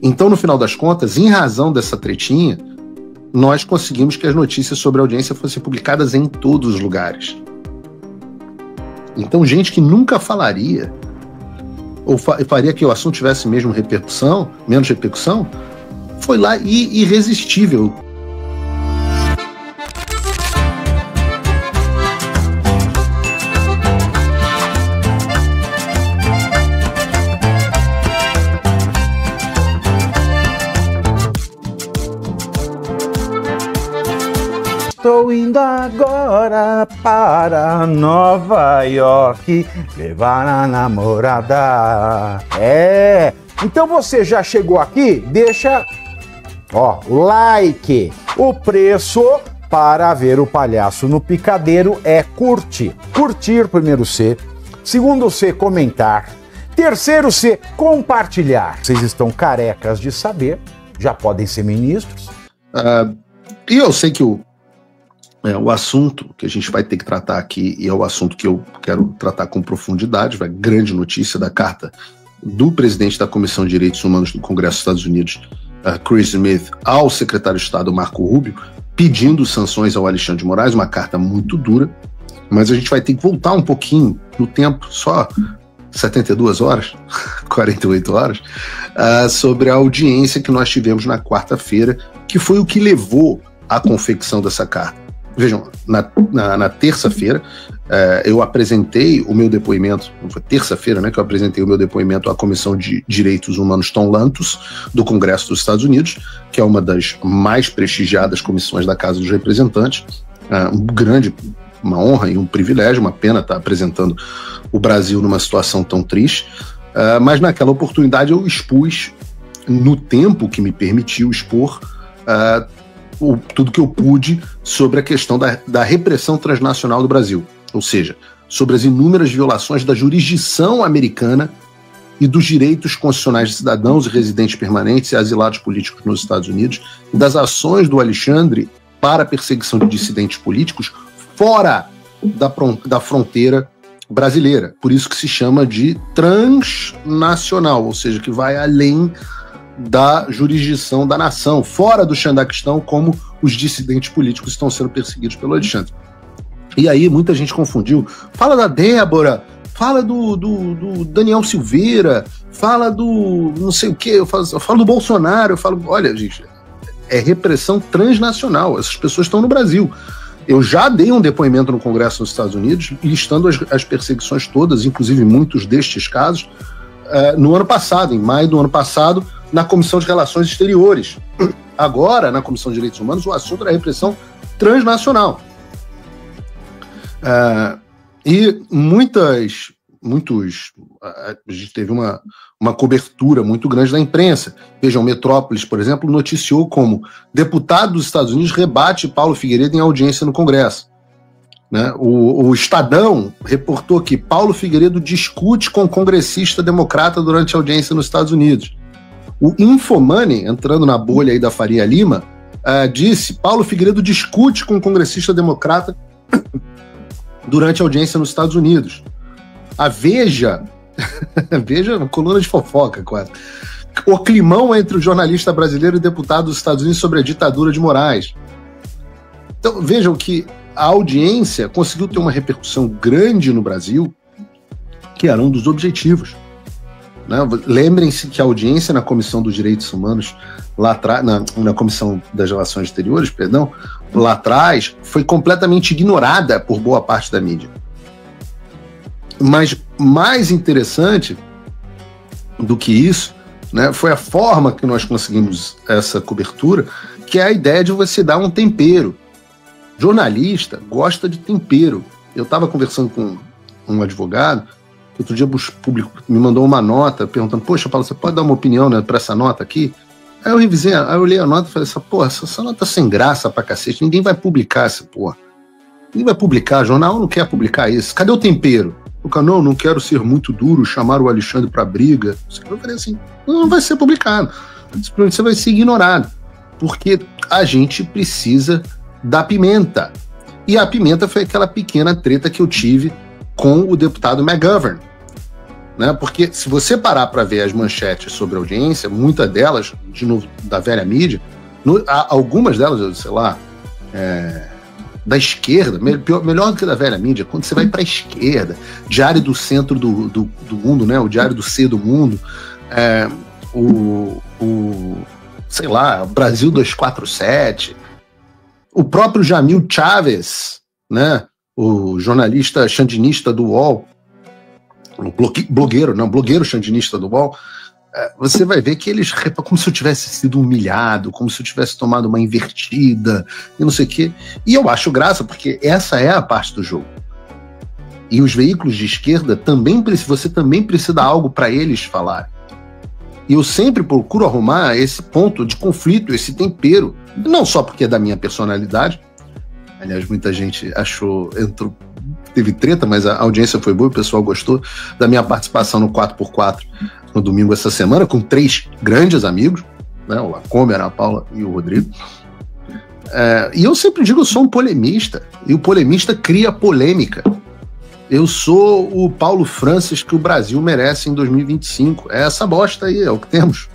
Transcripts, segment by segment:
Então, no final das contas, em razão dessa tretinha, nós conseguimos que as notícias sobre a audiência fossem publicadas em todos os lugares. Então, gente que nunca falaria, ou faria que o assunto tivesse mesmo repercussão, menos repercussão, foi lá e irresistível. Estou indo agora para Nova York levar a namorada. Então você já chegou aqui? Deixa, o like. O preço para ver o palhaço no picadeiro é curtir. Curtir, primeiro C. Segundo C, comentar. Terceiro C, compartilhar. Vocês estão carecas de saber, já podem ser ministros. E eu sei que o assunto que a gente vai ter que tratar aqui, e é o assunto que eu quero tratar com profundidade, a grande notícia da carta do presidente da Comissão de Direitos Humanos do Congresso dos Estados Unidos, Chris Smith, ao secretário de Estado Marco Rubio, pedindo sanções ao Alexandre de Moraes, uma carta muito dura, mas a gente vai ter que voltar um pouquinho no tempo, só 72 horas, 48 horas, sobre a audiência que nós tivemos na quarta-feira, que foi o que levou à confecção dessa carta. Vejam, na terça-feira, eu apresentei o meu depoimento, foi terça-feira, né, que eu apresentei o meu depoimento à Comissão de Direitos Humanos Tom Lantos, do Congresso dos Estados Unidos, que é uma das mais prestigiadas comissões da Casa dos Representantes, uma honra e um privilégio, uma pena estar apresentando o Brasil numa situação tão triste, mas naquela oportunidade eu expus, no tempo que me permitiu expor, tudo que eu pude sobre a questão da repressão transnacional do Brasil, ou seja, sobre as inúmeras violações da jurisdição americana e dos direitos constitucionais de cidadãos e residentes permanentes e asilados políticos nos Estados Unidos, e das ações do Alexandre para a perseguição de dissidentes políticos fora da fronteira brasileira. Por isso que se chama de transnacional, ou seja, que vai além da jurisdição da nação, fora do Xandaquistão, como os dissidentes políticos estão sendo perseguidos pelo Alexandre. E aí muita gente confundiu. Fala da Débora, fala do Daniel Silveira, fala do não sei o quê, eu falo do Bolsonaro, eu falo, olha, gente, é repressão transnacional, essas pessoas estão no Brasil. Eu já dei um depoimento no Congresso dos Estados Unidos, listando as perseguições todas, inclusive muitos destes casos, no ano passado, em maio do ano passado, na Comissão de Relações Exteriores. Agora, na Comissão de Direitos Humanos, o assunto era a repressão transnacional. E a gente teve uma cobertura muito grande da imprensa. Vejam, Metrópolis, por exemplo, noticiou como deputado dos Estados Unidos rebate Paulo Figueiredo em audiência no Congresso. Né? O Estadão reportou que Paulo Figueiredo discute com congressista democrata durante a audiência nos Estados Unidos. O Infomoney, entrando na bolha aí da Faria Lima, disse: Paulo Figueiredo discute com congressista democrata durante a audiência nos Estados Unidos. A Veja, uma coluna de fofoca quase, o climão entre o jornalista brasileiro e deputado dos Estados Unidos sobre a ditadura de Moraes. Então vejam que a audiência conseguiu ter uma repercussão grande no Brasil, que era um dos objetivos. Né? Lembrem-se que a audiência na Comissão dos Direitos Humanos, lá atrás, na Comissão das Relações Exteriores, perdão, lá atrás, foi completamente ignorada por boa parte da mídia. Mas mais interessante do que isso, né, foi a forma que nós conseguimos essa cobertura, que é a ideia de você dar um tempero. Jornalista gosta de tempero. Eu estava conversando com um advogado, outro dia o público me mandou uma nota perguntando: poxa, Paulo, você pode dar uma opinião, né, para essa nota aqui? Aí eu revisei, aí eu olhei a nota e falei: essa nota sem graça pra cacete, ninguém vai publicar essa porra. Ninguém vai publicar, jornal não quer publicar isso. Cadê o tempero? O canal, não quero ser muito duro, chamar o Alexandre pra briga. Eu falei assim: não vai ser publicado. Você vai ser ignorado. Porque a gente precisa da pimenta. E a pimenta foi aquela pequena treta que eu tive com o deputado McGovern. né? Porque se você parar para ver as manchetes sobre audiência, muitas delas, de novo, da velha mídia, algumas delas, sei lá, da esquerda, melhor do que da velha mídia, quando você vai para a esquerda, Diário do Centro do Mundo, né? O Diário do C do Mundo, sei lá, Brasil 247, o próprio Jamil Chaves, né? O jornalista xandinista do UOL, blogueiro xandinista do UOL, você vai ver que eles, como se eu tivesse sido humilhado, como se eu tivesse tomado uma invertida, e não sei o quê. E eu acho graça, porque essa é a parte do jogo. E os veículos de esquerda você também precisa dar algo para eles falar. E eu sempre procuro arrumar esse ponto de conflito, esse tempero, não só porque é da minha personalidade. Aliás, muita gente teve treta, mas a audiência foi boa, o pessoal gostou da minha participação no 4x4 no domingo essa semana, com 3 grandes amigos, né, o Lacomer, a Paula e o Rodrigo. E eu sempre digo, eu sou um polemista, e o polemista cria polêmica. Eu sou o Paulo Francis que o Brasil merece em 2025. É essa bosta aí, é o que temos.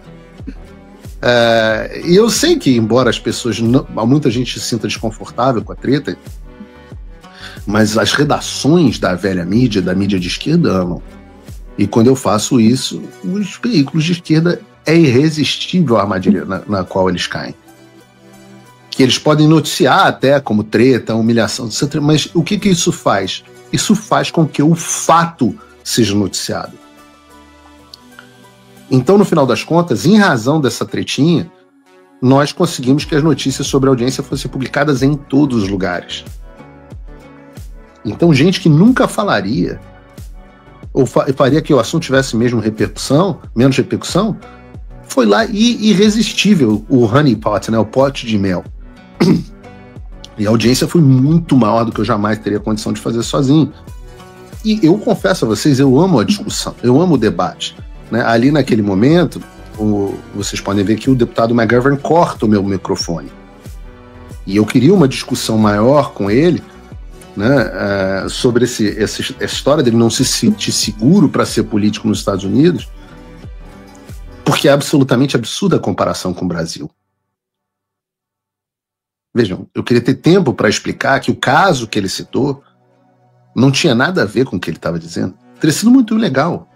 E eu sei que, embora as pessoas, muita gente se sinta desconfortável com a treta, mas as redações da velha mídia, da mídia de esquerda, amam. E quando eu faço isso, os veículos de esquerda é irresistível a armadilha na qual eles caem. Que eles podem noticiar até como treta, humilhação, etc. Mas o que isso faz? Isso faz com que o fato seja noticiado. Então, no final das contas, em razão dessa tretinha, nós conseguimos que as notícias sobre a audiência fossem publicadas em todos os lugares. Então, gente que nunca falaria, ou faria que o assunto tivesse menos repercussão, foi lá e irresistível o honeypot, né, o pote de mel. E a audiência foi muito maior do que eu jamais teria condição de fazer sozinho. E eu confesso a vocês, eu amo a discussão, eu amo o debate. Né? Ali naquele momento, vocês podem ver que o deputado McGovern corta o meu microfone. E eu queria uma discussão maior com ele, né, sobre essa história dele não se sentir seguro para ser político nos Estados Unidos, porque é absolutamente absurda a comparação com o Brasil. Vejam, eu queria ter tempo para explicar que o caso que ele citou não tinha nada a ver com o que ele estava dizendo. Teria sido muito legal.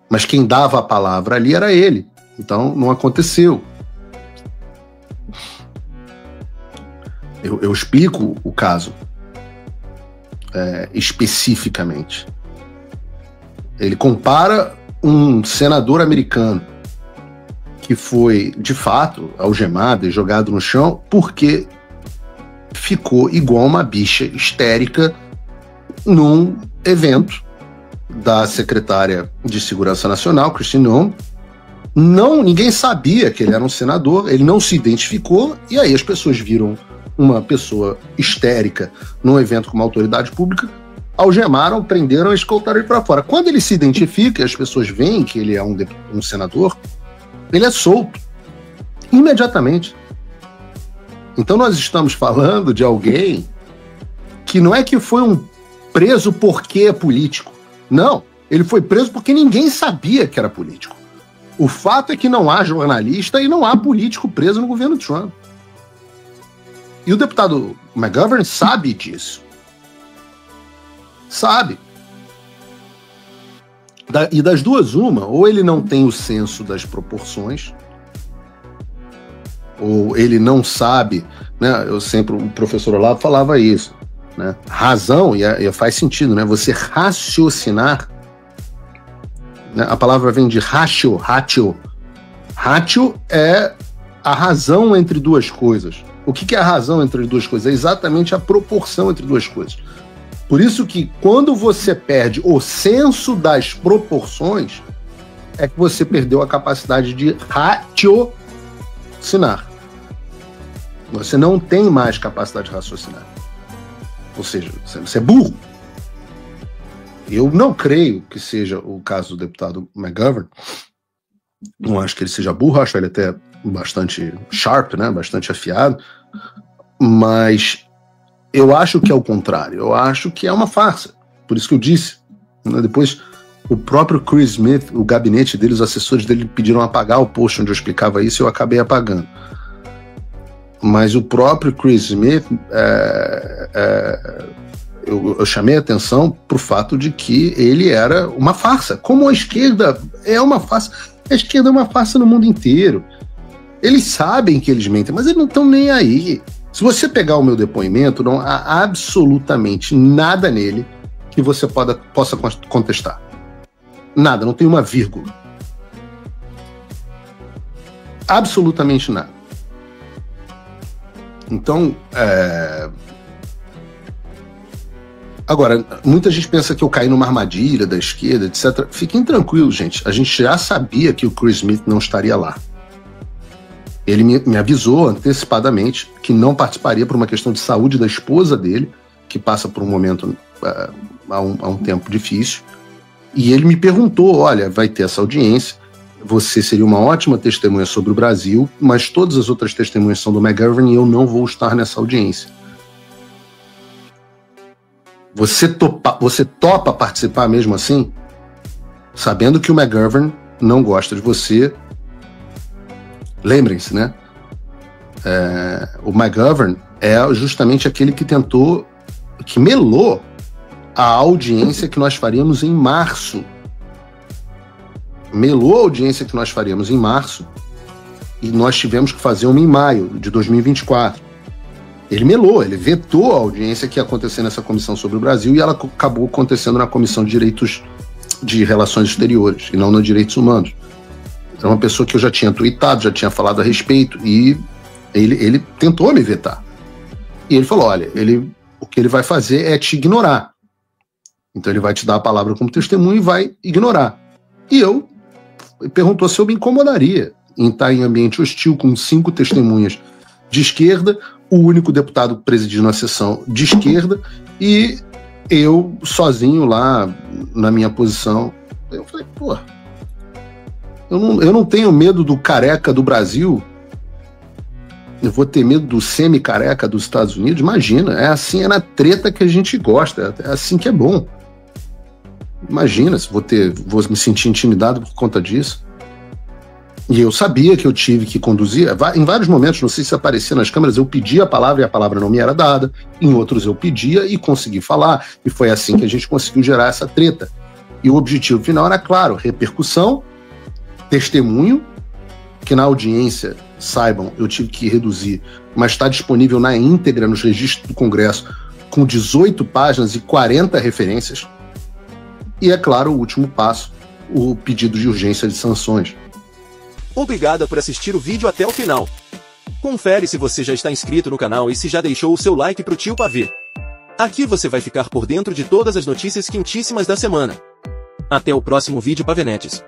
Mas quem dava a palavra ali era ele. Então não aconteceu. Eu explico o caso especificamente. Ele compara um senador americano que foi, de fato, algemado e jogado no chão porque ficou igual uma bicha histérica num evento da secretária de Segurança Nacional, Kristi Noem. Ninguém sabia que ele era um senador, ele não se identificou, e aí as pessoas viram uma pessoa histérica num evento com uma autoridade pública, algemaram, prenderam e escoltaram ele para fora. Quando ele se identifica e as pessoas veem que ele é um senador, ele é solto imediatamente. Então nós estamos falando de alguém que não é que foi um preso porque é político. Não, ele foi preso porque ninguém sabia que era político. O fato é que não há jornalista e não há político preso no governo Trump. E o deputado McGovern sabe disso. Sabe. E das duas, uma, ou ele não tem o senso das proporções, ou ele não sabe, né? O professor Olavo falava isso, né? Razão, e faz sentido, né? Você raciocinar, né? A palavra vem de ratio. Ratio é a razão entre duas coisas. O que é a razão entre duas coisas? É exatamente a proporção entre duas coisas. Por isso que quando você perde o senso das proporções, é que você perdeu a capacidade de raciocinar. Você não tem mais capacidade de raciocinar. Ou seja, você é burro. Eu não creio que seja o caso do deputado McGovern. Não acho que ele seja burro, acho ele até bastante sharp, né? Bastante afiado. Mas eu acho que é o contrário. Eu acho que é uma farsa. Por isso que eu disse. Né? Depois O próprio Chris Smith, o gabinete dele, os assessores dele pediram apagar o post onde eu explicava isso e eu acabei apagando. Mas o próprio Chris Smith, eu chamei a atenção para o fato de que ele era uma farsa. Como a esquerda é uma farsa, a esquerda é uma farsa no mundo inteiro. Eles sabem que eles mentem, mas eles não estão nem aí. Se você pegar o meu depoimento, não há absolutamente nada nele que você possa contestar. Nada, não tem uma vírgula. Absolutamente nada. Então, agora, muita gente pensa que eu caí numa armadilha da esquerda, etc. Fiquem tranquilos, gente. A gente já sabia que o Chris Smith não estaria lá. Ele me avisou antecipadamente que não participaria por uma questão de saúde da esposa dele, que passa por um momento há um tempo difícil. E ele me perguntou, olha, vai ter essa audiência, você seria uma ótima testemunha sobre o Brasil, mas todas as outras testemunhas são do McGovern e eu não vou estar nessa audiência. Você topa participar mesmo assim? Sabendo que o McGovern não gosta de você. Lembrem-se, né? O McGovern é justamente aquele que melou a audiência que nós faríamos em março. Melou a audiência que nós faríamos em março e nós tivemos que fazer uma em maio de 2024. Ele melou, ele vetou a audiência que ia acontecer nessa comissão sobre o Brasil e ela acabou acontecendo na Comissão de Direitos de Relações Exteriores e não na Direitos Humanos. É uma pessoa que eu já tinha tweetado, já tinha falado a respeito e ele tentou me vetar. E ele falou, olha, o que ele vai fazer é te ignorar. Então ele vai te dar a palavra como testemunho e vai ignorar. E perguntou se eu me incomodaria em estar em ambiente hostil com 5 testemunhas de esquerda, o único deputado presidindo a sessão de esquerda e eu sozinho lá na minha posição. Eu falei, pô, eu não tenho medo do careca do Brasil, eu vou ter medo do semi-careca dos Estados Unidos? Imagina, é assim, é na treta que a gente gosta, é assim que é bom. Imagina se vou me sentir intimidado por conta disso. E eu sabia que eu tive que conduzir, em vários momentos, não sei se aparecia nas câmeras, eu pedia a palavra e a palavra não me era dada, em outros eu pedia e consegui falar, e foi assim que a gente conseguiu gerar essa treta. E o objetivo final era claro, repercussão, testemunho, que na audiência, saibam, eu tive que reduzir, mas está disponível na íntegra nos registros do Congresso, com 18 páginas e 40 referências. E, é claro, o último passo, o pedido de urgência de sanções. Obrigada por assistir o vídeo até o final. Confere se você já está inscrito no canal e se já deixou o seu like pro tio Pavê. Aqui você vai ficar por dentro de todas as notícias quentíssimas da semana. Até o próximo vídeo, Pavenetes.